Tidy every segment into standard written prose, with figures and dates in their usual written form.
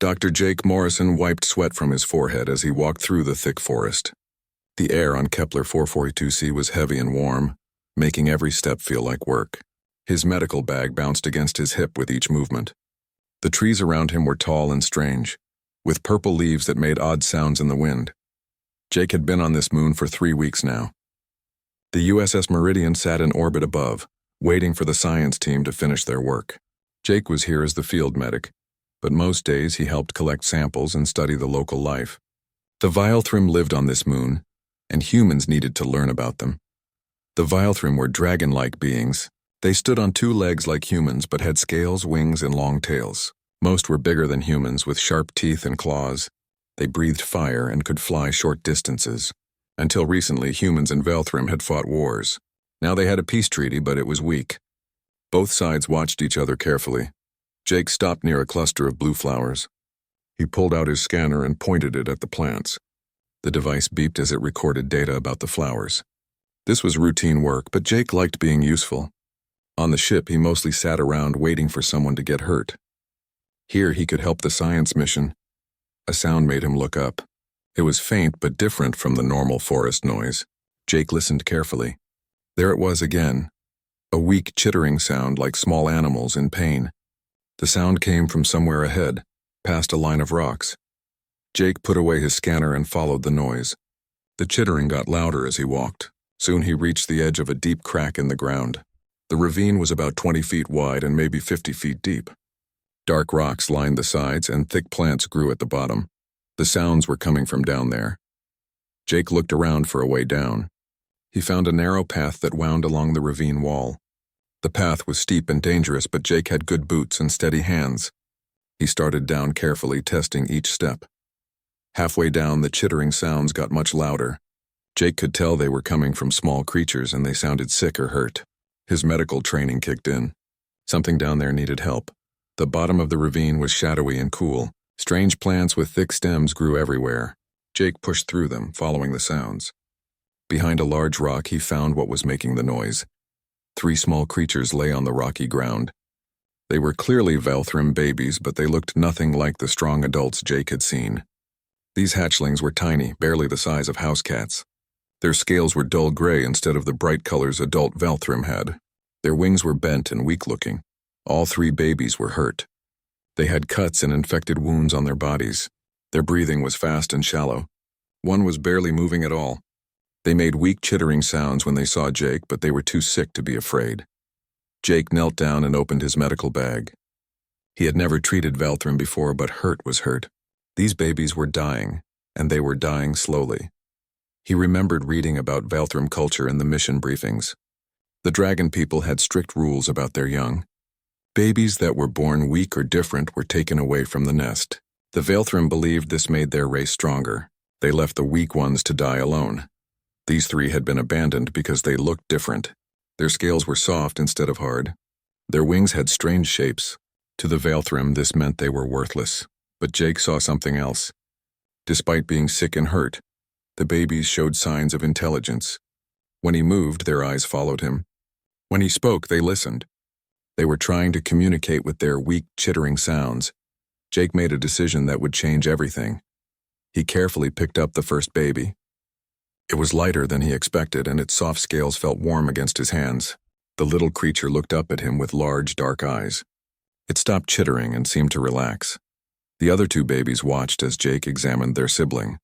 Dr. Jake Morrison wiped sweat from his forehead as he walked through the thick forest. The air on Kepler 442c was heavy and warm, making every step feel like work. His medical bag bounced against his hip with each movement. The trees around him were tall and strange, with purple leaves that made odd sounds in the wind. Jake had been on this moon for 3 weeks now. The USS Meridian sat in orbit above, waiting for the science team to finish their work. Jake was here as the field medic, but most days he helped collect samples and study the local life. The Vilethrim lived on this moon, and humans needed to learn about them. The Vilethrim were dragon-like beings. They stood on 2 legs like humans but had scales, wings, and long tails. Most were bigger than humans with sharp teeth and claws. They breathed fire and could fly short distances. Until recently, humans and Vilethrim had fought wars. Now they had a peace treaty, but it was weak. Both sides watched each other carefully. Jake stopped near a cluster of blue flowers. He pulled out his scanner and pointed it at the plants. The device beeped as it recorded data about the flowers. This was routine work, but Jake liked being useful. On the ship, he mostly sat around waiting for someone to get hurt. Here, he could help the science mission. A sound made him look up. It was faint but different from the normal forest noise. Jake listened carefully. There it was again, a weak chittering sound like small animals in pain. The sound came from somewhere ahead, past a line of rocks. Jake put away his scanner and followed the noise. The chittering got louder as he walked. Soon he reached the edge of a deep crack in the ground. The ravine was about 20 feet wide and maybe 50 feet deep. Dark rocks lined the sides and thick plants grew at the bottom. The sounds were coming from down there. Jake looked around for a way down. He found a narrow path that wound along the ravine wall. The path was steep and dangerous, but Jake had good boots and steady hands. He started down carefully, testing each step. Halfway down, the chittering sounds got much louder. Jake could tell they were coming from small creatures and they sounded sick or hurt. His medical training kicked in. Something down there needed help. The bottom of the ravine was shadowy and cool. Strange plants with thick stems grew everywhere. Jake pushed through them, following the sounds. Behind a large rock, he found what was making the noise. 3 small creatures lay on the rocky ground. They were clearly Vilethrim babies, but they looked nothing like the strong adults Jake had seen. These hatchlings were tiny, barely the size of house cats. Their scales were dull gray instead of the bright colors adult Vilethrim had. Their wings were bent and weak-looking. All 3 babies were hurt. They had cuts and infected wounds on their bodies. Their breathing was fast and shallow. One was barely moving at all. They made weak chittering sounds when they saw Jake, but they were too sick to be afraid. Jake knelt down and opened his medical bag. He had never treated Vilethrim before, but hurt was hurt. These babies were dying, and they were dying slowly. He remembered reading about Vilethrim culture in the mission briefings. The dragon people had strict rules about their young. Babies that were born weak or different were taken away from the nest. The Vilethrim believed this made their race stronger. They left the weak ones to die alone. These 3 had been abandoned because they looked different. Their scales were soft instead of hard. Their wings had strange shapes. To the Vilethrim, this meant they were worthless. But Jake saw something else. Despite being sick and hurt, the babies showed signs of intelligence. When he moved, their eyes followed him. When he spoke, they listened. They were trying to communicate with their weak, chittering sounds. Jake made a decision that would change everything. He carefully picked up the first baby. It was lighter than he expected, and its soft scales felt warm against his hands. The little creature looked up at him with large, dark eyes. It stopped chittering and seemed to relax. The other 2 babies watched as Jake examined their sibling.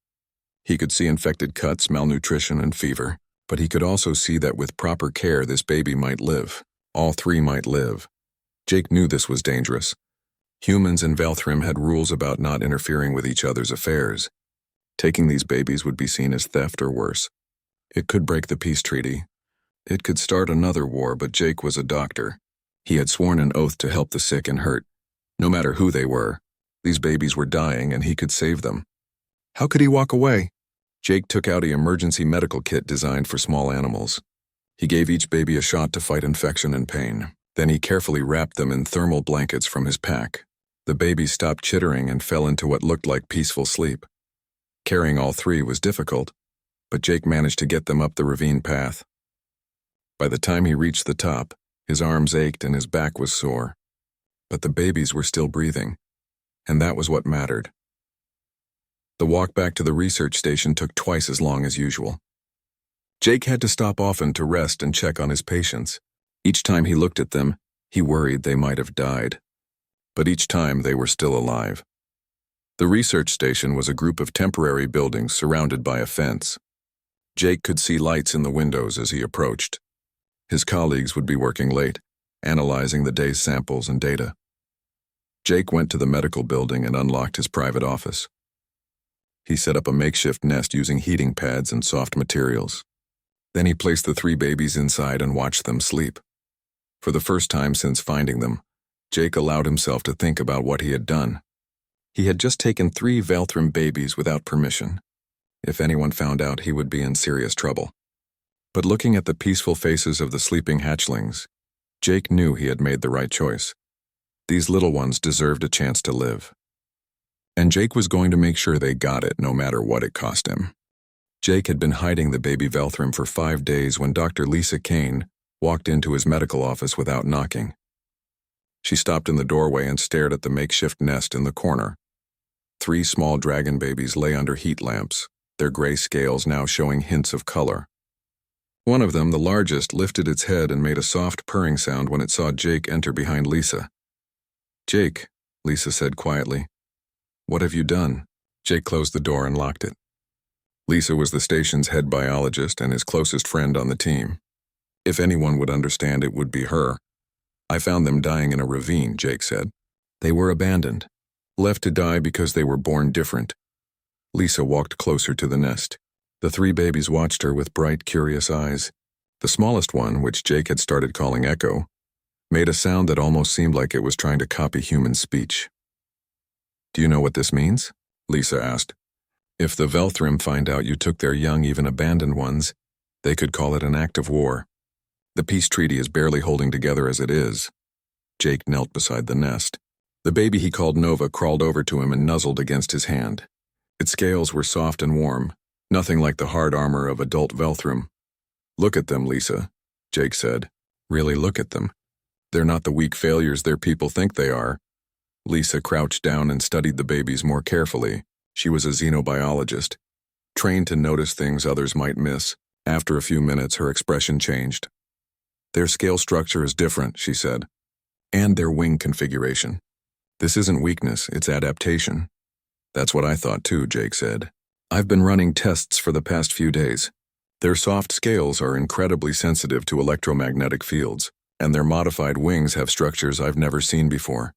He could see infected cuts, malnutrition, and fever, but he could also see that with proper care this baby might live. All 3 might live. Jake knew this was dangerous. Humans and Vilethrim had rules about not interfering with each other's affairs. Taking these babies would be seen as theft or worse. It could break the peace treaty. It could start another war, but Jake was a doctor. He had sworn an oath to help the sick and hurt. No matter who they were, these babies were dying and he could save them. How could he walk away? Jake took out an emergency medical kit designed for small animals. He gave each baby a shot to fight infection and pain. Then he carefully wrapped them in thermal blankets from his pack. The babies stopped chittering and fell into what looked like peaceful sleep. Carrying all 3 was difficult, but Jake managed to get them up the ravine path. By the time he reached the top, his arms ached and his back was sore. But the babies were still breathing, and that was what mattered. The walk back to the research station took twice as long as usual. Jake had to stop often to rest and check on his patients. Each time he looked at them, he worried they might have died. But each time they were still alive. The research station was a group of temporary buildings surrounded by a fence. Jake could see lights in the windows as he approached. His colleagues would be working late, analyzing the day's samples and data. Jake went to the medical building and unlocked his private office. He set up a makeshift nest using heating pads and soft materials. Then he placed the 3 babies inside and watched them sleep. For the first time since finding them, Jake allowed himself to think about what he had done. He had just taken 3 Velthrim babies without permission. If anyone found out, he would be in serious trouble. But looking at the peaceful faces of the sleeping hatchlings, Jake knew he had made the right choice. These little ones deserved a chance to live. And Jake was going to make sure they got it no matter what it cost him. Jake had been hiding the baby Velthrim for 5 days when Dr. Lisa Kane walked into his medical office without knocking. She stopped in the doorway and stared at the makeshift nest in the corner. 3 small dragon babies lay under heat lamps, their gray scales now showing hints of color. One of them, the largest, lifted its head and made a soft purring sound when it saw Jake enter behind Lisa. "Jake," Lisa said quietly. "What have you done?" Jake closed the door and locked it. Lisa was the station's head biologist and his closest friend on the team. If anyone would understand, it would be her. "I found them dying in a ravine," Jake said. "They were abandoned, left to die because they were born different." Lisa walked closer to the nest. The 3 babies watched her with bright, curious eyes. The smallest one, which Jake had started calling Echo, made a sound that almost seemed like it was trying to copy human speech. "Do you know what this means?" Lisa asked. "If the Velthrim find out you took their young, even abandoned ones, they could call it an act of war. The peace treaty is barely holding together as it is." Jake knelt beside the nest. The baby he called Nova crawled over to him and nuzzled against his hand. Its scales were soft and warm, nothing like the hard armor of adult Velthrim. "Look at them, Lisa," Jake said. "Really look at them. They're not the weak failures their people think they are." Lisa crouched down and studied the babies more carefully. She was a xenobiologist, trained to notice things others might miss. After a few minutes, her expression changed. "Their scale structure is different," she said, "and their wing configuration. This isn't weakness, it's adaptation." "That's what I thought too," Jake said. "I've been running tests for the past few days. Their soft scales are incredibly sensitive to electromagnetic fields, and their modified wings have structures I've never seen before."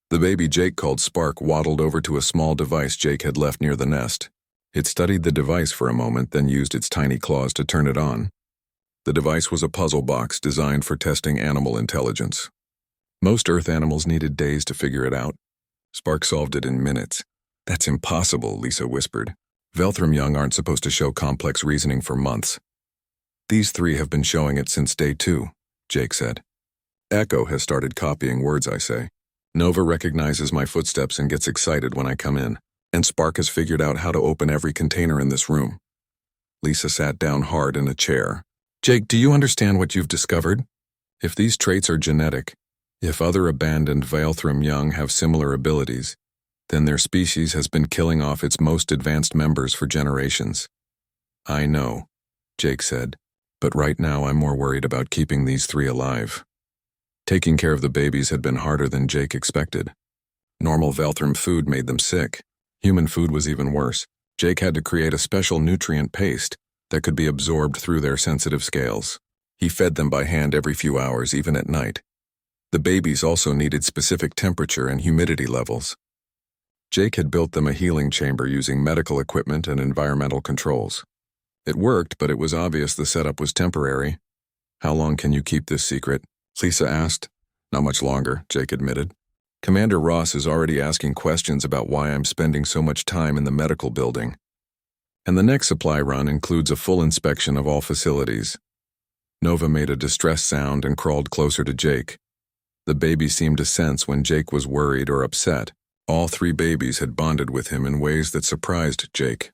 The baby Jake called Spark waddled over to a small device Jake had left near the nest. It studied the device for a moment, then used its tiny claws to turn it on. The device was a puzzle box designed for testing animal intelligence. Most Earth animals needed days to figure it out. Spark solved it in minutes. "That's impossible," Lisa whispered. "Velthrim young aren't supposed to show complex reasoning for months." "These 3 have been showing it since day 2, Jake said. "Echo has started copying words I say. Nova recognizes my footsteps and gets excited when I come in. And Spark has figured out how to open every container in this room." Lisa sat down hard in a chair. "Jake, do you understand what you've discovered? If these traits are genetic, if other abandoned Velthrim young have similar abilities, then their species has been killing off its most advanced members for generations." "I know," Jake said, "but right now I'm more worried about keeping these 3 alive." Taking care of the babies had been harder than Jake expected. Normal Velthrim food made them sick. Human food was even worse. Jake had to create a special nutrient paste that could be absorbed through their sensitive scales. He fed them by hand every few hours, even at night. The babies also needed specific temperature and humidity levels. Jake had built them a healing chamber using medical equipment and environmental controls. It worked, but it was obvious the setup was temporary. "How long can you keep this secret?" Lisa asked. "Not much longer," Jake admitted. "Commander Ross is already asking questions about why I'm spending so much time in the medical building. And the next supply run includes a full inspection of all facilities." Nova made a distressed sound and crawled closer to Jake. The baby seemed to sense when Jake was worried or upset. All 3 babies had bonded with him in ways that surprised Jake.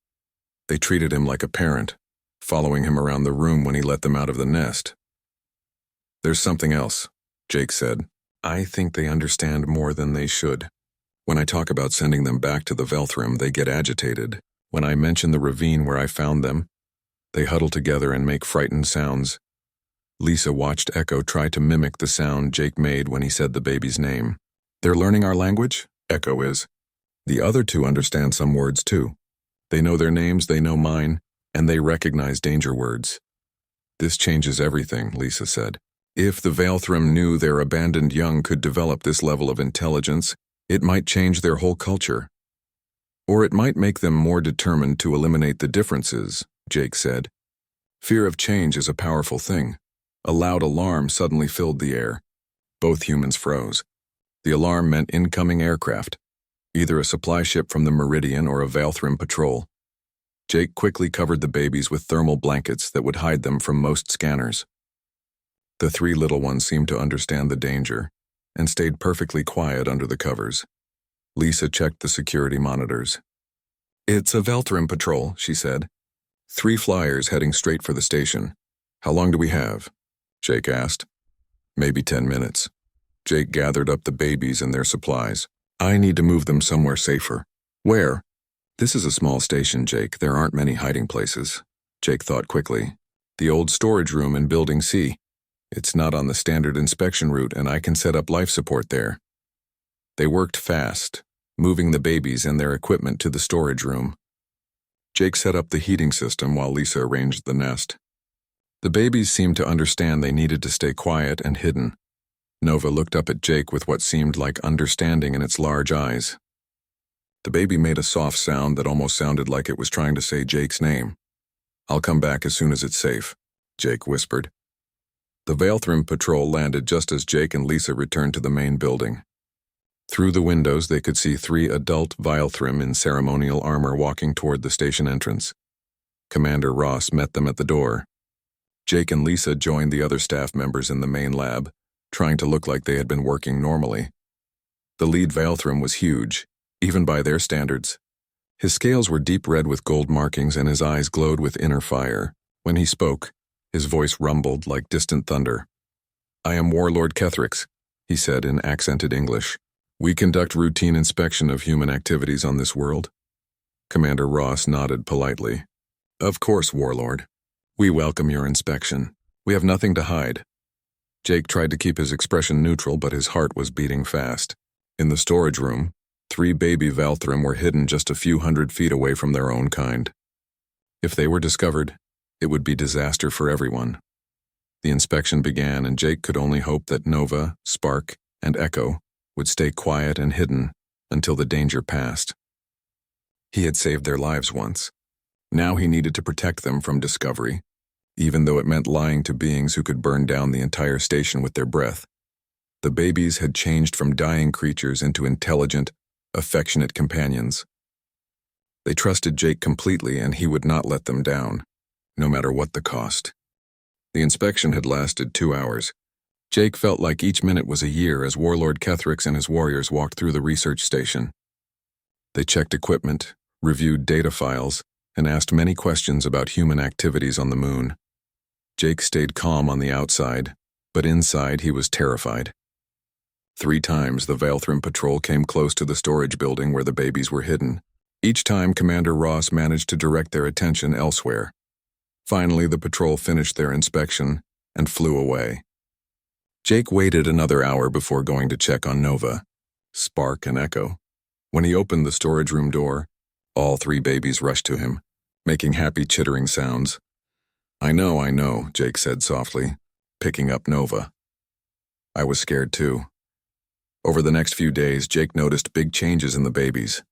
They treated him like a parent, following him around the room when he let them out of the nest. "There's something else," Jake said. "I think they understand more than they should." When I talk about sending them back to the Velthrim, they get agitated. When I mention the ravine where I found them, they huddle together and make frightened sounds. Lisa watched Echo try to mimic the sound Jake made when he said the baby's name. They're learning our language? Echo is. The other two understand some words too. They know their names, they know mine, and they recognize danger words. This changes everything, Lisa said. If the Velthrim knew their abandoned young could develop this level of intelligence, it might change their whole culture. Or it might make them more determined to eliminate the differences, Jake said. Fear of change is a powerful thing. A loud alarm suddenly filled the air. Both humans froze. The alarm meant incoming aircraft, either a supply ship from the Meridian or a Velthrim patrol. Jake quickly covered the babies with thermal blankets that would hide them from most scanners. The three little ones seemed to understand the danger and stayed perfectly quiet under the covers. Lisa checked the security monitors. It's a Velthrim patrol, she said. 3 flyers heading straight for the station. How long do we have? Jake asked. Maybe 10 minutes. Jake gathered up the babies and their supplies. I need to move them somewhere safer. Where? This is a small station, Jake. There aren't many hiding places. Jake thought quickly. The old storage room in Building C. It's not on the standard inspection route, and I can set up life support there. They worked fast, moving the babies and their equipment to the storage room. Jake set up the heating system while Lisa arranged the nest. The babies seemed to understand they needed to stay quiet and hidden. Nova looked up at Jake with what seemed like understanding in its large eyes. The baby made a soft sound that almost sounded like it was trying to say Jake's name. I'll come back as soon as it's safe, Jake whispered. The Velthrim patrol landed just as Jake and Lisa returned to the main building. Through the windows, they could see 3 adult Velthrim in ceremonial armor walking toward the station entrance. Commander Ross met them at the door. Jake and Lisa joined the other staff members in the main lab, trying to look like they had been working normally. The lead Velthrim was huge, even by their standards. His scales were deep red with gold markings and his eyes glowed with inner fire. When he spoke, his voice rumbled like distant thunder. I am Warlord Kethrix, he said in accented English. We conduct routine inspection of human activities on this world. Commander Ross nodded politely. Of course, Warlord. We welcome your inspection. We have nothing to hide. Jake tried to keep his expression neutral, but his heart was beating fast. In the storage room, 3 baby Velthrim were hidden just a few hundred feet away from their own kind. If they were discovered, it would be disaster for everyone. The inspection began, and Jake could only hope that Nova, Spark, and Echo would stay quiet and hidden until the danger passed. He had saved their lives once. Now he needed to protect them from discovery, even though it meant lying to beings who could burn down the entire station with their breath. The babies had changed from dying creatures into intelligent, affectionate companions. They trusted Jake completely, and he would not let them down, no matter what the cost. The inspection had lasted 2 hours. Jake felt like each minute was a year as Warlord Kethrix and his warriors walked through the research station. They checked equipment, reviewed data files, and asked many questions about human activities on the moon. Jake stayed calm on the outside, but inside he was terrified. 3 times the Velthrim patrol came close to the storage building where the babies were hidden. Each time Commander Ross managed to direct their attention elsewhere. Finally, the patrol finished their inspection and flew away. Jake waited another hour before going to check on Nova, Spark, and Echo. When he opened the storage room door, all 3 babies rushed to him, making happy chittering sounds. I know, Jake said softly, picking up Nova. I was scared too. Over the next few days, Jake noticed big changes in the babies.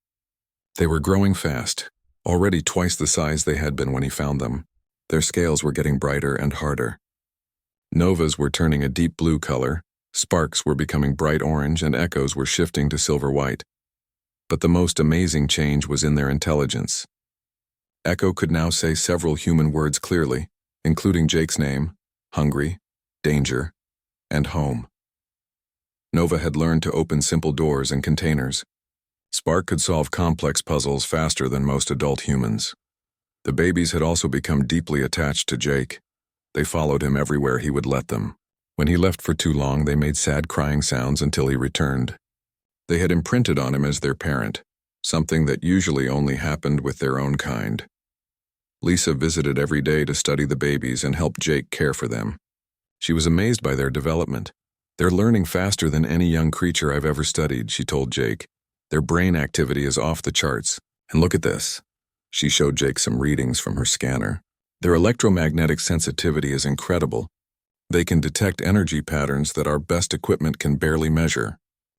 They were growing fast, already twice the size they had been when he found them. Their scales were getting brighter and harder. Novas were turning a deep blue color, Sparks were becoming bright orange, and Echoes were shifting to silver white. But the most amazing change was in their intelligence. Echo could now say several human words clearly, including Jake's name, hungry, danger, and home. Nova had learned to open simple doors and containers. Spark could solve complex puzzles faster than most adult humans. The babies had also become deeply attached to Jake. They followed him everywhere he would let them. When he left for too long, they made sad crying sounds until he returned. They had imprinted on him as their parent, something that usually only happened with their own kind. Lisa visited every day to study the babies and help Jake care for them. She was amazed by their development. "They're learning faster than any young creature I've ever studied," she told Jake. "Their brain activity is off the charts. And look at this." She showed Jake some readings from her scanner. "Their electromagnetic sensitivity is incredible. They can detect energy patterns that our best equipment can barely measure.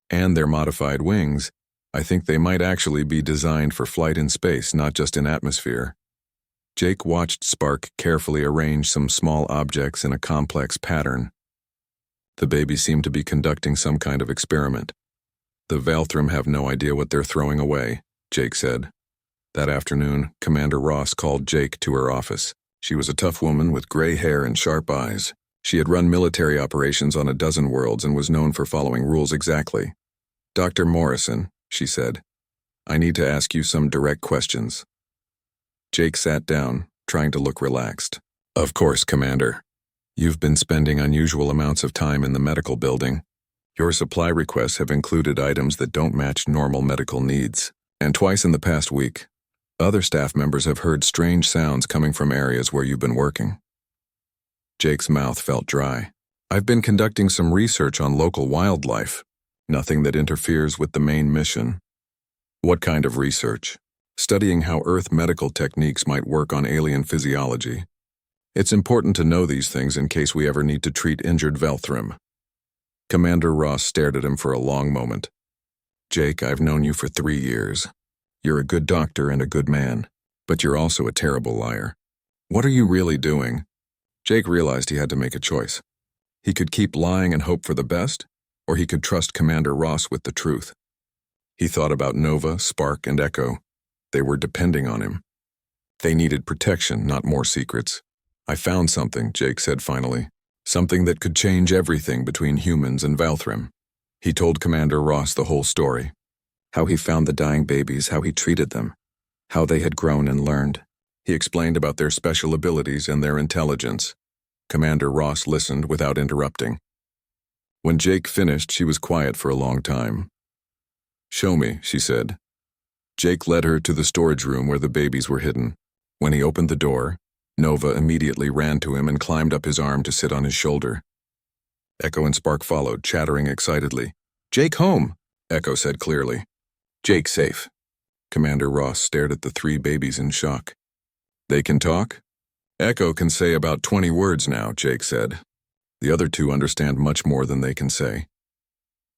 And their modified wings, I think they might actually be designed for flight in space, not just in atmosphere." Jake watched Spark carefully arrange some small objects in a complex pattern. The babies seemed to be conducting some kind of experiment. "The Valthrim have no idea what they're throwing away," Jake said. That afternoon, Commander Ross called Jake to her office. She was a tough woman with gray hair and sharp eyes. She had run military operations on a dozen worlds and was known for following rules exactly. "Dr. Morrison," she said, "I need to ask you some direct questions." Jake sat down, trying to look relaxed. "Of course, Commander. You've been spending unusual amounts of time in the medical building. Your supply requests have included items that don't match normal medical needs. And twice in the past week, other staff members have heard strange sounds coming from areas where you've been working." Jake's mouth felt dry. "I've been conducting some research on local wildlife. Nothing that interferes with the main mission." "What kind of research?" "Studying how Earth medical techniques might work on alien physiology. It's important to know these things in case we ever need to treat injured Valthrim." Commander Ross stared at him for a long moment. "Jake, I've known you for 3 years. You're a good doctor and a good man, but you're also a terrible liar. What are you really doing?" Jake realized he had to make a choice. He could keep lying and hope for the best, or he could trust Commander Ross with the truth. He thought about Nova, Spark, and Echo. They were depending on him. They needed protection, not more secrets. "I found something," Jake said finally. "Something that could change everything between humans and Valthrim." He told Commander Ross the whole story. How he found the dying babies, how he treated them, how they had grown and learned. He explained about their special abilities and their intelligence. Commander Ross listened without interrupting. When Jake finished, she was quiet for a long time. "Show me," she said. Jake led her to the storage room where the babies were hidden. When he opened the door, Nova immediately ran to him and climbed up his arm to sit on his shoulder. Echo and Spark followed, chattering excitedly. "Jake home," Echo said clearly. "Jake safe." Commander Ross stared at the 3 babies in shock. "They can talk?" "Echo can say about 20 words now," Jake said. "The other 2 understand much more than they can say."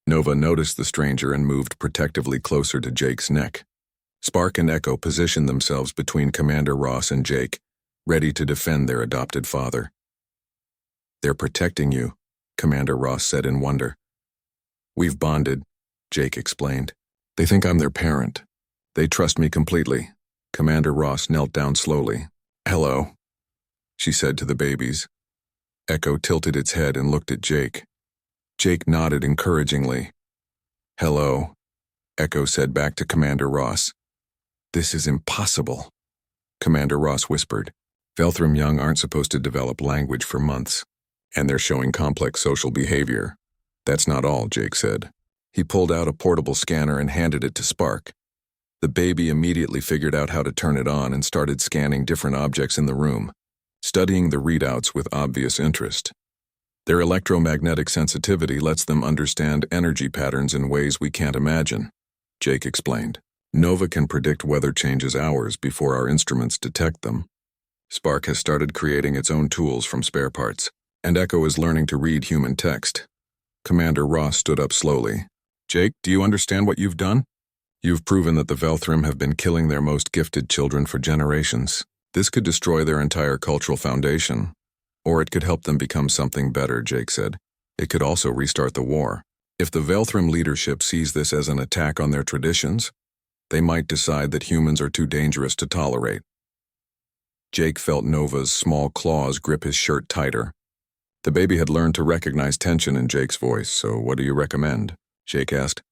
Nova noticed the stranger and moved protectively closer to Jake's neck. Spark and Echo positioned themselves between Commander Ross and Jake, ready to defend their adopted father. "They're protecting you," Commander Ross said in wonder. "We've bonded," Jake explained. "They think I'm their parent. They trust me completely." Commander Ross knelt down slowly. "Hello," she said to the babies. Echo tilted its head and looked at Jake. Jake nodded encouragingly. "Hello," Echo said back to Commander Ross. "This is impossible," Commander Ross whispered. "Valthrim young aren't supposed to develop language for months, and they're showing complex social behavior." "That's not all," Jake said. He pulled out a portable scanner and handed it to Spark. The baby immediately figured out how to turn it on and started scanning different objects in the room, studying the readouts with obvious interest. Their electromagnetic sensitivity lets them understand energy patterns in ways we can't imagine, Jake explained. Nova can predict weather changes hours before our instruments detect them. Spark has started creating its own tools from spare parts, and Echo is learning to read human text. Commander Ross stood up slowly. "Jake, do you understand what you've done? You've proven that the Valthrim have been killing their most gifted children for generations. This could destroy their entire cultural foundation, or it could help them become something better," Jake said. "It could also restart the war. If the Valthrim leadership sees this as an attack on their traditions, they might decide that humans are too dangerous to tolerate." Jake felt Nova's small claws grip his shirt tighter. The baby had learned to recognize tension in Jake's voice. "So what do you recommend?" Jake asked.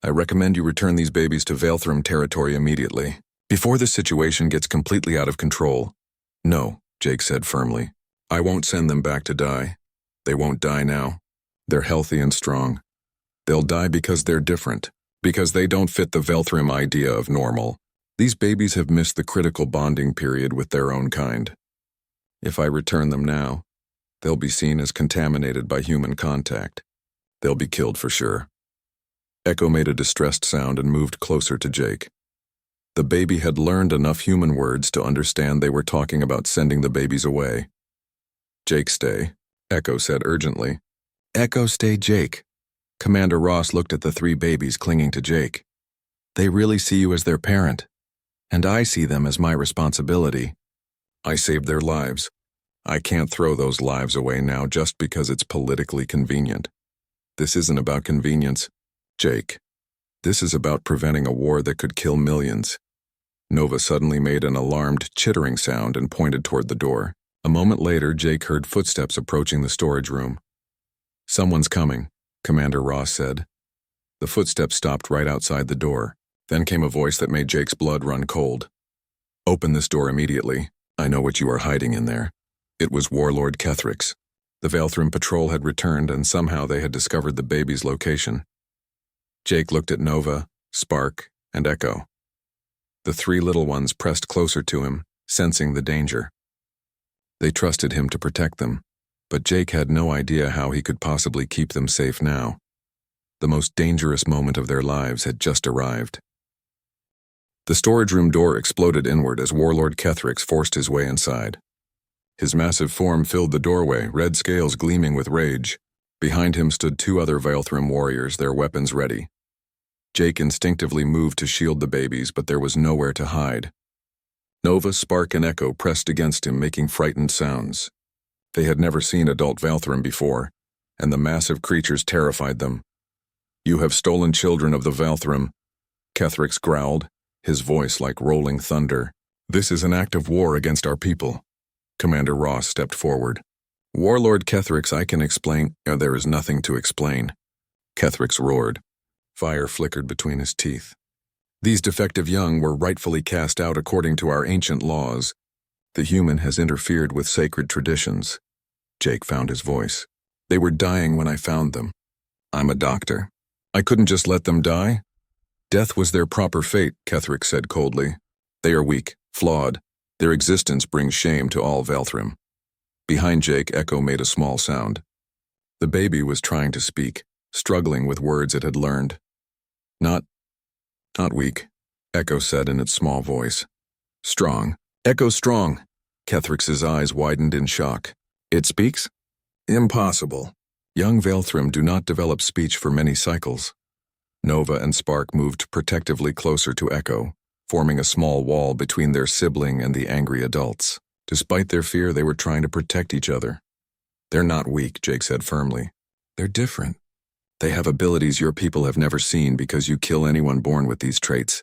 "I recommend you return these babies to Valthrim territory immediately, before the situation gets completely out of control." "No," Jake said firmly. "I won't send them back to die. They won't die now. They're healthy and strong. They'll die because they're different, Because they don't fit the Velthrim idea of normal. These babies have missed the critical bonding period with their own kind. If I return them now, they'll be seen as contaminated by human contact. They'll be killed for sure. Echo made a distressed sound and moved closer to Jake. The baby had learned enough human words to understand they were talking about sending the babies away. Jake, stay, Echo said urgently. Echo, stay, Jake. Commander Ross looked at the 3 babies clinging to Jake. They really see you as their parent, and I see them as my responsibility. I saved their lives. I can't throw those lives away now just because it's politically convenient. This isn't about convenience, Jake. This is about preventing a war that could kill millions. Nova suddenly made an alarmed, chittering sound and pointed toward the door. A moment later, Jake heard footsteps approaching the storage room. Someone's coming, Commander Ross said. The footsteps stopped right outside the door. Then came a voice that made Jake's blood run cold. Open this door immediately. I know what you are hiding in there. It was Warlord Kethrix. The Velthrim patrol had returned and somehow they had discovered the baby's location. Jake looked at Nova, Spark, and Echo. The 3 little ones pressed closer to him, sensing the danger. They trusted him to protect them, but Jake had no idea how he could possibly keep them safe now. The most dangerous moment of their lives had just arrived. The storage room door exploded inward as Warlord Kethrix forced his way inside. His massive form filled the doorway, red scales gleaming with rage. Behind him stood 2 other Velthrim warriors, their weapons ready. Jake instinctively moved to shield the babies, but there was nowhere to hide. Nova, Spark, and Echo pressed against him, making frightened sounds. They had never seen adult Velthrim before, and the massive creatures terrified them. You have stolen children of the Velthrim, Kethrix growled, his voice like rolling thunder. This is an act of war against our people. Commander Ross stepped forward. Warlord Kethrix, I can explain. There is nothing to explain. Kethrix roared. Fire flickered between his teeth. These defective young were rightfully cast out according to our ancient laws. The human has interfered with sacred traditions. Jake found his voice. They were dying when I found them. I'm a doctor. I couldn't just let them die. Death was their proper fate, Kethrix said coldly. They are weak, flawed. Their existence brings shame to all Velthrim. Behind Jake, Echo made a small sound. The baby was trying to speak, struggling with words it had learned. Not weak, Echo said in its small voice. Strong. Echo strong. Kethrix's eyes widened in shock. It speaks? Impossible. Young Velthrim do not develop speech for many cycles. Nova and Spark moved protectively closer to Echo, forming a small wall between their sibling and the angry adults. Despite their fear, they were trying to protect each other. They're not weak, Jake said firmly. They're different. They have abilities your people have never seen because you kill anyone born with these traits.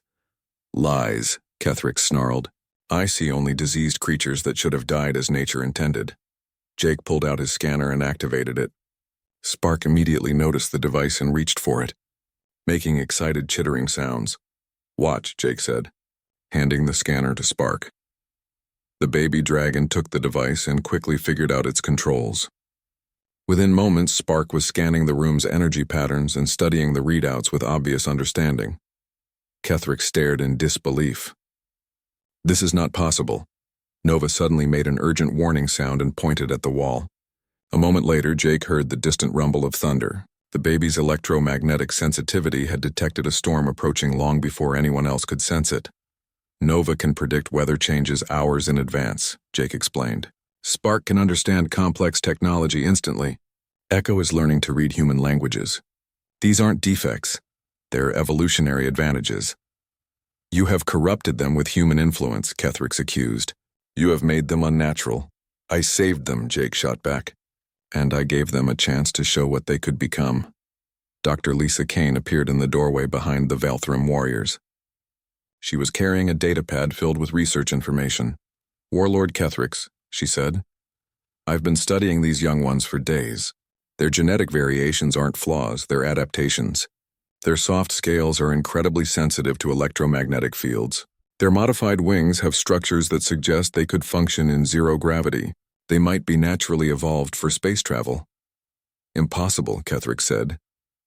Lies, Kethrix snarled. I see only diseased creatures that should have died as nature intended. Jake pulled out his scanner and activated it. Spark immediately noticed the device and reached for it, making excited chittering sounds. Watch, Jake said, handing the scanner to Spark. The baby dragon took the device and quickly figured out its controls. Within moments, Spark was scanning the room's energy patterns and studying the readouts with obvious understanding. Kethrix stared in disbelief. This is not possible. Nova suddenly made an urgent warning sound and pointed at the wall. A moment later, Jake heard the distant rumble of thunder. The baby's electromagnetic sensitivity had detected a storm approaching long before anyone else could sense it. Nova can predict weather changes hours in advance, Jake explained. Spark can understand complex technology instantly. Echo is learning to read human languages. These aren't defects. They're evolutionary advantages. You have corrupted them with human influence, Kethrix accused. You have made them unnatural. I saved them, Jake shot back. And I gave them a chance to show what they could become. Dr. Lisa Kane appeared in the doorway behind the Velthrim warriors. She was carrying a datapad filled with research information. Warlord Kethrix, she said. I've been studying these young ones for days. Their genetic variations aren't flaws, they're adaptations. Their soft scales are incredibly sensitive to electromagnetic fields. Their modified wings have structures that suggest they could function in zero gravity. They might be naturally evolved for space travel. Impossible, Kethrix said,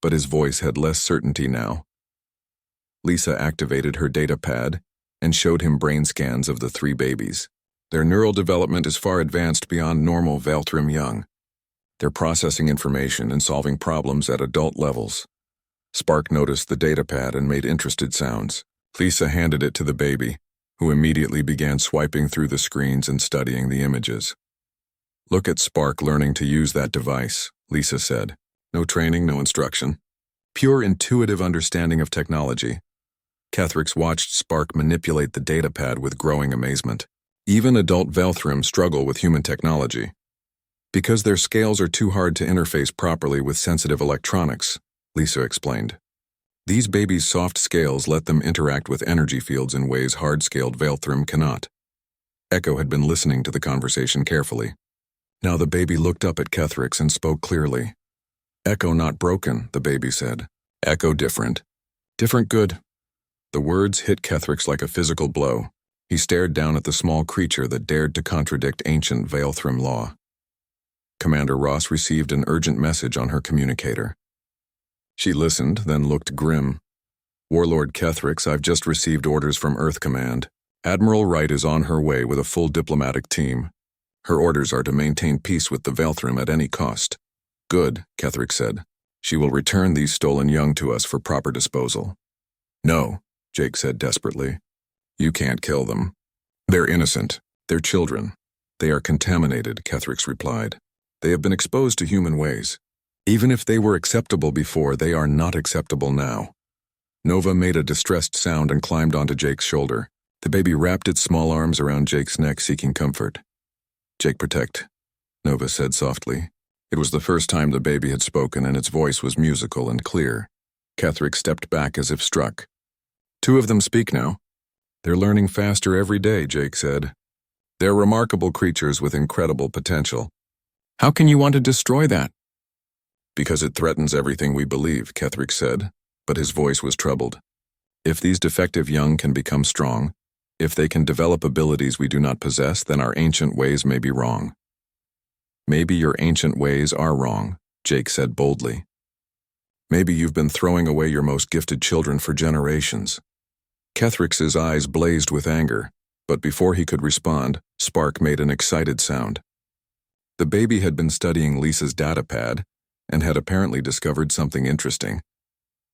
but his voice had less certainty now. Lisa activated her data pad and showed him brain scans of the 3 babies. Their neural development is far advanced beyond normal Velthrim young. They're processing information and solving problems at adult levels. Spark noticed the data pad and made interested sounds. Lisa handed it to the baby, who immediately began swiping through the screens and studying the images. "Look at Spark learning to use that device," Lisa said. "No training, no instruction. Pure intuitive understanding of technology." Kethrix watched Spark manipulate the data pad with growing amazement. Even adult Velthrim struggle with human technology. Because their scales are too hard to interface properly with sensitive electronics, Lisa explained. These babies' soft scales let them interact with energy fields in ways hard-scaled Velthrim cannot. Echo had been listening to the conversation carefully. Now the baby looked up at Kethrix and spoke clearly. "Echo not broken," the baby said. "Echo different. Different good." The words hit Kethrix like a physical blow. He stared down at the small creature that dared to contradict ancient Velthrim law. Commander Ross received an urgent message on her communicator. She listened, then looked grim. "Warlord Kethrix, I've just received orders from Earth Command. Admiral Wright is on her way with a full diplomatic team. Her orders are to maintain peace with the Velthrim at any cost." "Good," Kethrix said. "She will return these stolen young to us for proper disposal." "No," Jake said desperately. "You can't kill them. They're innocent. They're children. They are contaminated," Kethrix replied. "They have been exposed to human ways. Even if they were acceptable before, they are not acceptable now." Nova made a distressed sound and climbed onto Jake's shoulder. The baby wrapped its small arms around Jake's neck, seeking comfort. "Jake, protect," Nova said softly. It was the first time the baby had spoken, and its voice was musical and clear. Kethrix stepped back as if struck. "2 of them speak now." "They're learning faster every day," Jake said. "They're remarkable creatures with incredible potential." "How can you want to destroy that?" "Because it threatens everything we believe," Kethrix said, but his voice was troubled. "If these defective young can become strong, if they can develop abilities we do not possess, then our ancient ways may be wrong." "Maybe your ancient ways are wrong," Jake said boldly. "Maybe you've been throwing away your most gifted children for generations." Kethrix's eyes blazed with anger, but before he could respond, Spark made an excited sound. The baby had been studying Lisa's data pad and had apparently discovered something interesting.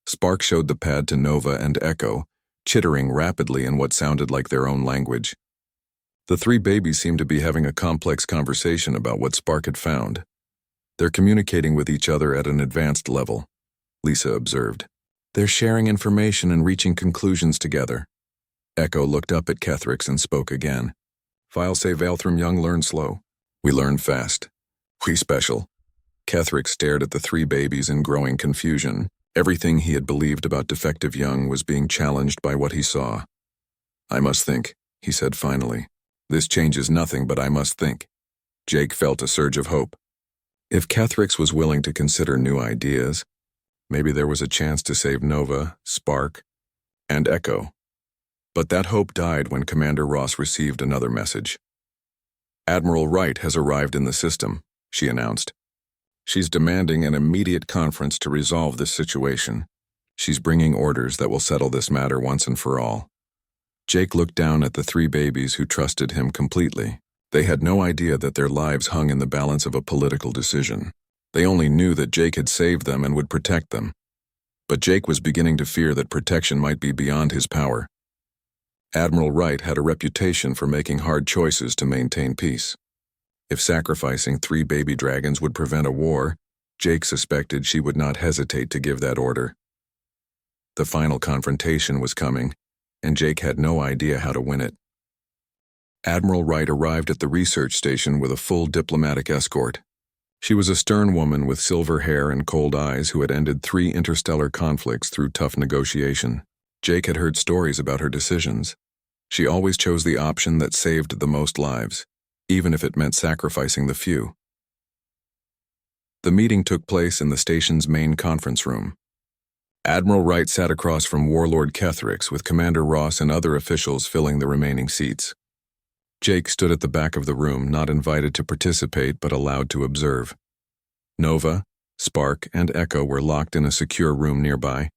Spark showed the pad to Nova and Echo, chittering rapidly in what sounded like their own language. The 3 babies seemed to be having a complex conversation about what Spark had found. "They're communicating with each other at an advanced level," Lisa observed. "They're sharing information and reaching conclusions together." Echo looked up at Kethrix and spoke again. "Files say Velthrim young learn slow. We learn fast. We special." Kethrix stared at the 3 babies in growing confusion. Everything he had believed about defective young was being challenged by what he saw. "I must think," he said finally. "This changes nothing, but I must think." Jake felt a surge of hope. If Kethrix was willing to consider new ideas, maybe there was a chance to save Nova, Spark, and Echo. But that hope died when Commander Ross received another message. "Admiral Wright has arrived in the system," she announced. "She's demanding an immediate conference to resolve this situation. She's bringing orders that will settle this matter once and for all." Jake looked down at the 3 babies who trusted him completely. They had no idea that their lives hung in the balance of a political decision. They only knew that Jake had saved them and would protect them. But Jake was beginning to fear that protection might be beyond his power. Admiral Wright had a reputation for making hard choices to maintain peace. If sacrificing 3 baby dragons would prevent a war, Jake suspected she would not hesitate to give that order. The final confrontation was coming, and Jake had no idea how to win it. Admiral Wright arrived at the research station with a full diplomatic escort. She was a stern woman with silver hair and cold eyes who had ended 3 interstellar conflicts through tough negotiation. Jake had heard stories about her decisions. She always chose the option that saved the most lives, even if it meant sacrificing the few. The meeting took place in the station's main conference room. Admiral Wright sat across from Warlord Kethrix, with Commander Ross and other officials filling the remaining seats. Jake stood at the back of the room, not invited to participate but allowed to observe. Nova, Spark, and Echo were locked in a secure room nearby.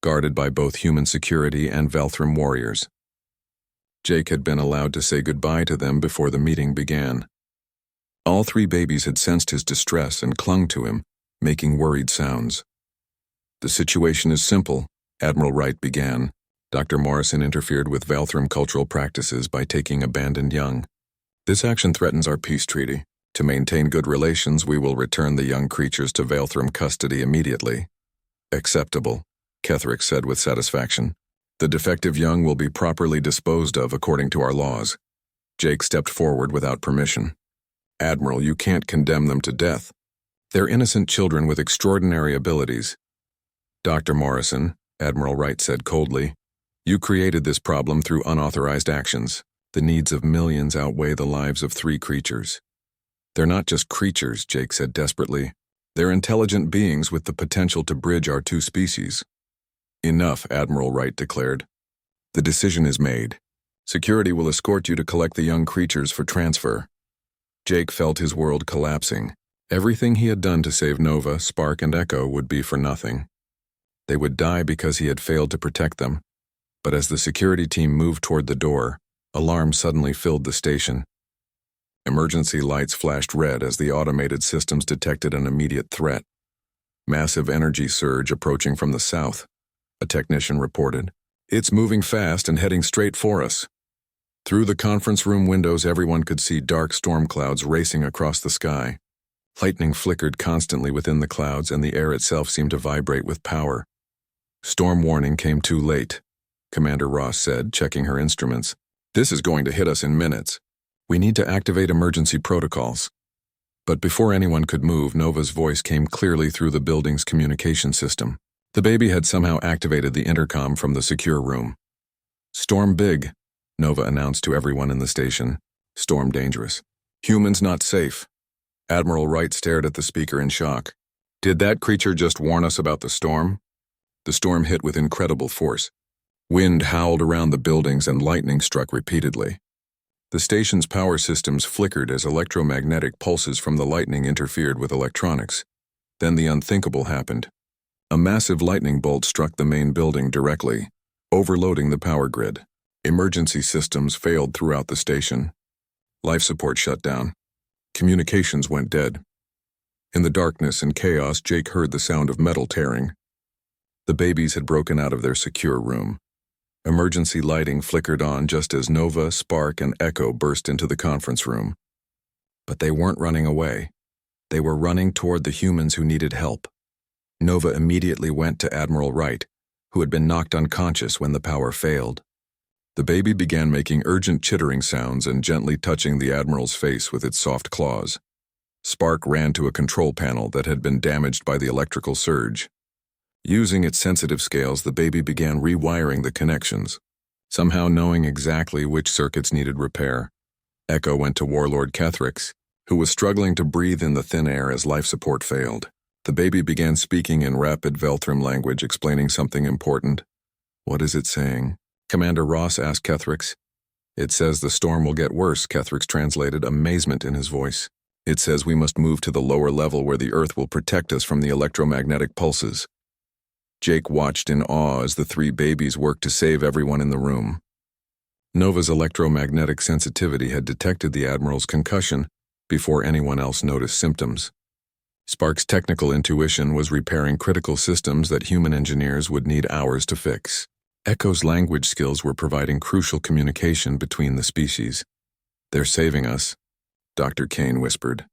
guarded by both human security and Velthrim warriors. Jake had been allowed to say goodbye to them before the meeting began. All three babies had sensed his distress and clung to him, making worried sounds. "The situation is simple," Admiral Wright began. Dr. Morrison interfered with Velthrim cultural practices by taking abandoned young. "This action threatens our peace treaty. To maintain good relations, we will return the young creatures to Velthrim custody immediately." "Acceptable," Ketherick said with satisfaction. "The defective young will be properly disposed of according to our laws." Jake stepped forward without permission. "Admiral, you can't condemn them to death. They're innocent children with extraordinary abilities." "Dr. Morrison," Admiral Wright said coldly, "you created this problem through unauthorized actions. The needs of millions outweigh the lives of three creatures." "They're not just creatures," Jake said desperately. "They're intelligent beings with the potential to bridge our two species." "Enough," Admiral Wright declared. "The decision is made. Security will escort you to collect the young creatures for transfer." Jake felt his world collapsing. Everything he had done to save Nova, Spark, and Echo would be for nothing. They would die because he had failed to protect them. But as the security team moved toward the door, alarms suddenly filled the station. Emergency lights flashed red as the automated systems detected an immediate threat. "Massive energy surge approaching from the south," a technician reported. "It's moving fast and heading straight for us." Through the conference room windows, everyone could see dark storm clouds racing across the sky. Lightning flickered constantly within the clouds, and the air itself seemed to vibrate with power. "Storm warning came too late," Commander Ross said, checking her instruments. "This is going to hit us in minutes. We need to activate emergency protocols." But before anyone could move, Nova's voice came clearly through the building's communication system. The baby had somehow activated the intercom from the secure room. "Storm big," Nova announced to everyone in the station. "Storm dangerous. Humans not safe." Admiral Wright stared at the speaker in shock. "Did that creature just warn us about the storm?" The storm hit with incredible force. Wind howled around the buildings and lightning struck repeatedly. The station's power systems flickered as electromagnetic pulses from the lightning interfered with electronics. Then the unthinkable happened. A massive lightning bolt struck the main building directly, overloading the power grid. Emergency systems failed throughout the station. Life support shut down. Communications went dead. In the darkness and chaos, Jake heard the sound of metal tearing. The babies had broken out of their secure room. Emergency lighting flickered on just as Nova, Spark, and Echo burst into the conference room. But they weren't running away. They were running toward the humans who needed help. Nova immediately went to Admiral Wright, who had been knocked unconscious when the power failed. The baby began making urgent chittering sounds and gently touching the Admiral's face with its soft claws. Spark ran to a control panel that had been damaged by the electrical surge. Using its sensitive scales, the baby began rewiring the connections, somehow knowing exactly which circuits needed repair. Echo went to Warlord Ketherick, who was struggling to breathe in the thin air as life support failed. The baby began speaking in rapid Velthrim language, explaining something important. "What is it saying?" Commander Ross asked Ketherick. "It says the storm will get worse," Ketherick translated, amazement in his voice. "It says we must move to the lower level where the Earth will protect us from the electromagnetic pulses." Jake watched in awe as the three babies worked to save everyone in the room. Nova's electromagnetic sensitivity had detected the Admiral's concussion before anyone else noticed symptoms. Spark's technical intuition was repairing critical systems that human engineers would need hours to fix. Echo's language skills were providing crucial communication between the species. "They're saving us," Dr. Kane whispered.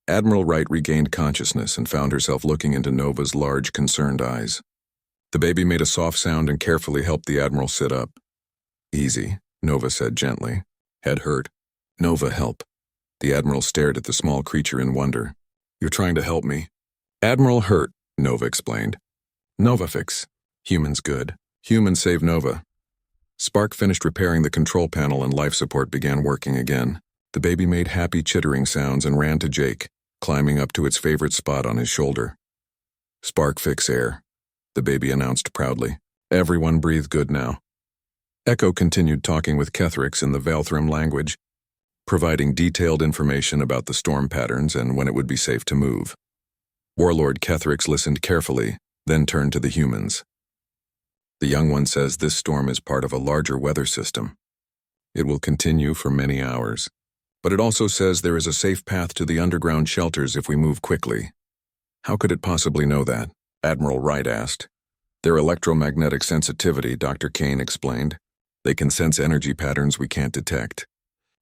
Admiral Wright regained consciousness and found herself looking into Nova's large, concerned eyes. The baby made a soft sound and carefully helped the Admiral sit up. "Easy," Nova said gently. "Head hurt." "Nova, help." The Admiral stared at the small creature in wonder. "You're trying to help me." "Admiral hurt," Nova explained. "Nova fix. Humans good. Humans save Nova." Spark finished repairing the control panel and life support began working again. The baby made happy chittering sounds and ran to Jake, climbing up to its favorite spot on his shoulder. "Spark fix air," the baby announced proudly. Everyone breathed good now. Echo continued talking with Ketherick in the Velthrim language, providing detailed information about the storm patterns and when it would be safe to move. Warlord Ketherick listened carefully, then turned to the humans. The young one says this storm is part of a larger weather system. It will continue for many hours. But it also says there is a safe path to the underground shelters if we move quickly. How could it possibly know that? Admiral Wright asked. Their electromagnetic sensitivity, Dr. Kane explained. They can sense energy patterns we can't detect.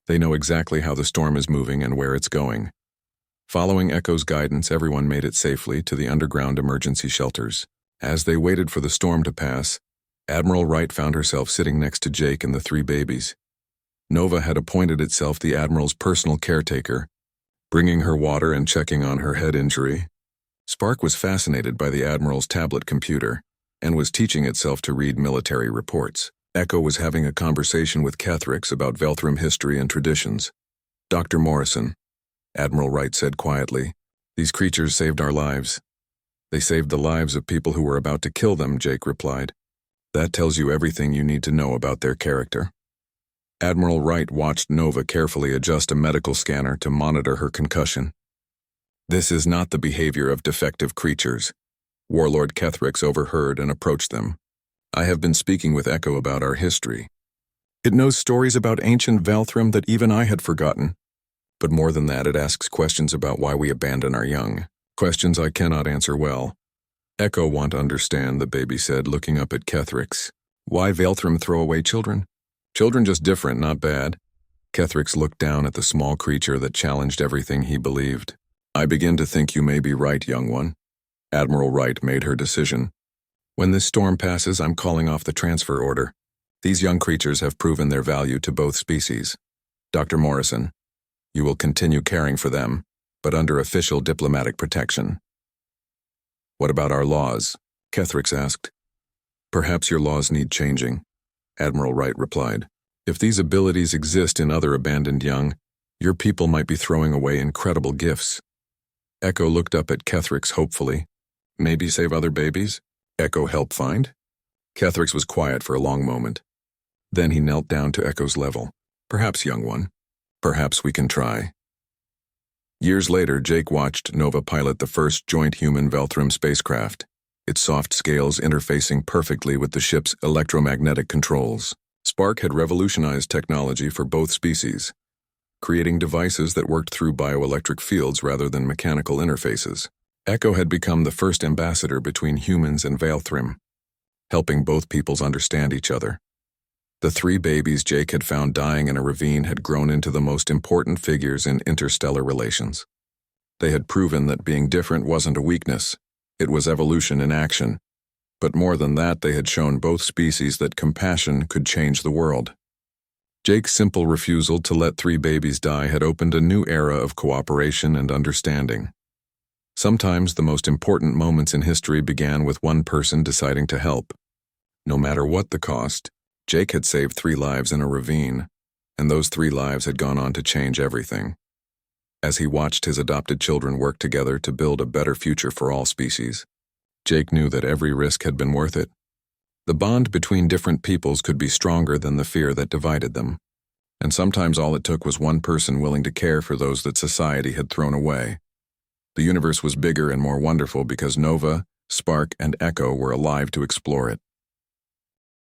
They know exactly how the storm is moving and where it's going. Following Echo's guidance, everyone made it safely to the underground emergency shelters. As they waited for the storm to pass, Admiral Wright found herself sitting next to Jake and the three babies. Nova had appointed itself the Admiral's personal caretaker, bringing her water and checking on her head injury. Spark was fascinated by the Admiral's tablet computer and was teaching itself to read military reports. Echo was having a conversation with Kethrix about Velthrim history and traditions. Dr. Morrison, Admiral Wright said quietly, these creatures saved our lives. They saved the lives of people who were about to kill them, Jake replied. That tells you everything you need to know about their character. Admiral Wright watched Nova carefully adjust a medical scanner to monitor her concussion. This is not the behavior of defective creatures. Warlord Kethrix overheard and approached them. I have been speaking with Echo about our history. It knows stories about ancient Velthrim that even I had forgotten. But more than that, it asks questions about why we abandon our young. Questions I cannot answer well. Echo want to understand, the baby said, looking up at Kethrix. Why Velthrim throw away children? Children just different, not bad. Kethrix looked down at the small creature that challenged everything he believed. I begin to think you may be right, young one. Admiral Wright made her decision. When this storm passes, I'm calling off the transfer order. These young creatures have proven their value to both species. Dr. Morrison, you will continue caring for them, but under official diplomatic protection. What about our laws? Kethrix asked. Perhaps your laws need changing, Admiral Wright replied. If these abilities exist in other abandoned young, your people might be throwing away incredible gifts. Echo looked up at Kethrix hopefully. Maybe save other babies? Echo help find? Kethrix was quiet for a long moment. Then he knelt down to Echo's level. Perhaps, young one. Perhaps we can try. Years later, Jake watched Nova pilot the first joint human Velthrim spacecraft, its soft scales interfacing perfectly with the ship's electromagnetic controls. Spark had revolutionized technology for both species, creating devices that worked through bioelectric fields rather than mechanical interfaces. Echo had become the first ambassador between humans and Velthrim, helping both peoples understand each other. The three babies Jake had found dying in a ravine had grown into the most important figures in interstellar relations. They had proven that being different wasn't a weakness, it was evolution in action. But more than that, they had shown both species that compassion could change the world. Jake's simple refusal to let three babies die had opened a new era of cooperation and understanding. Sometimes the most important moments in history began with one person deciding to help. No matter what the cost, Jake had saved 3 lives in a ravine, and those 3 lives had gone on to change everything. As he watched his adopted children work together to build a better future for all species, Jake knew that every risk had been worth it. The bond between different peoples could be stronger than the fear that divided them, and sometimes all it took was one person willing to care for those that society had thrown away. The universe was bigger and more wonderful because Nova, Spark, and Echo were alive to explore it.